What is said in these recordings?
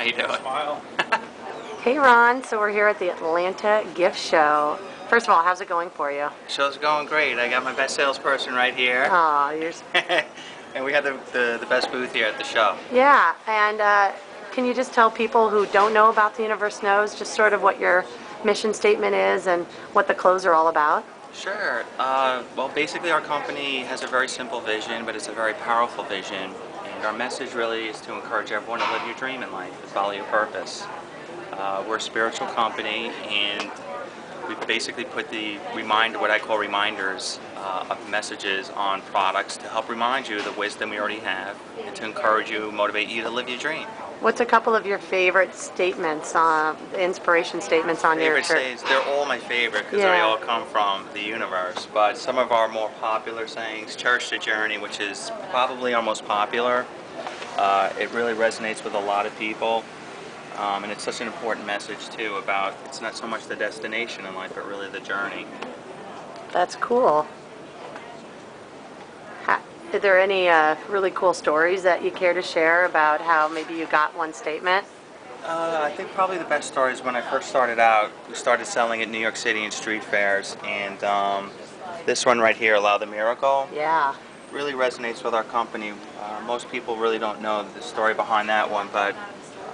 you doing? Smile. Hey Ron, so we're here at the Atlanta Gift Show. First of all, how's it going for you? Show's going great. I got my best salesperson right here. Aw, you're... And we have the best booth here at the show. Yeah, and can you just tell people who don't know about the Universe Knows just sort of what your mission statement is and what the clothes are all about? Sure. Well, basically our company has a very simple vision, but it's a very powerful vision. And our message really is to encourage everyone to live your dream in life, to follow your purpose. We're a spiritual company, and we basically put what I call reminders of messages on products to help remind you of the wisdom we already have and to encourage you, motivate you to live your dream. What's a couple of your favorite statements, inspiration statements on your shirt? They're all my favorite because they all come from the universe. But some of our more popular sayings, cherish the journey, which is probably our most popular. It really resonates with a lot of people. And it's such an important message too about it's not so much the destination in life, but really the journey. That's cool. Are there any really cool stories that you care to share about how maybe you got one statement? I think probably the best story is when I first started out. We started selling at New York City in street fairs, and this one right here, Allow the Miracle, really resonates with our company. Most people really don't know the story behind that one, but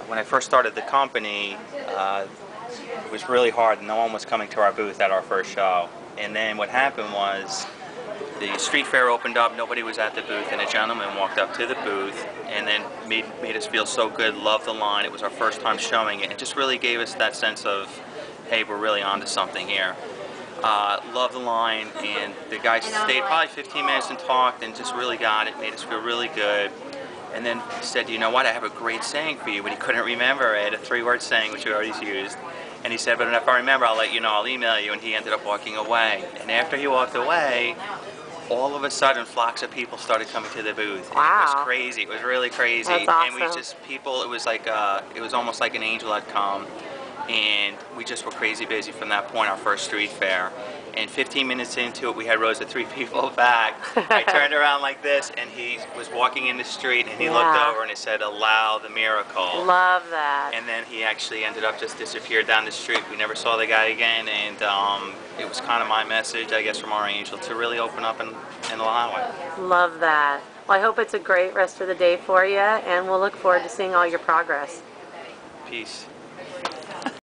when I first started the company, it was really hard. No one was coming to our booth at our first show. And then what happened was the street fair opened up, nobody was at the booth, and a gentleman walked up to the booth and then made us feel so good, loved the line. It was our first time showing it. It just really gave us that sense of, hey, we're really onto something here. Loved the line, and the guy stayed probably 15 minutes and talked and just really got it, made us feel really good. And then he said, you know what, I have a great saying for you, but he couldn't remember it, a 3-word saying which we always used. And he said, but if I remember, I'll let you know, I'll email you. And he ended up walking away. And after he walked away, all of a sudden, flocks of people started coming to the booth. Wow. It was crazy. It was really crazy. That's awesome. And it was like, it was almost like an angel had come. And we just were crazy busy from that point, our first street fair. And 15 minutes into it, we had rows of 3 people back. I turned around like this, and he was walking in the street, and he looked over and he said, allow the miracle. Love that. And then he actually ended up just disappeared down the street. We never saw the guy again, and it was kind of my message, I guess, from our angel to really open up and allow it. Love that. Well, I hope it's a great rest of the day for you, and we'll look forward to seeing all your progress. Peace.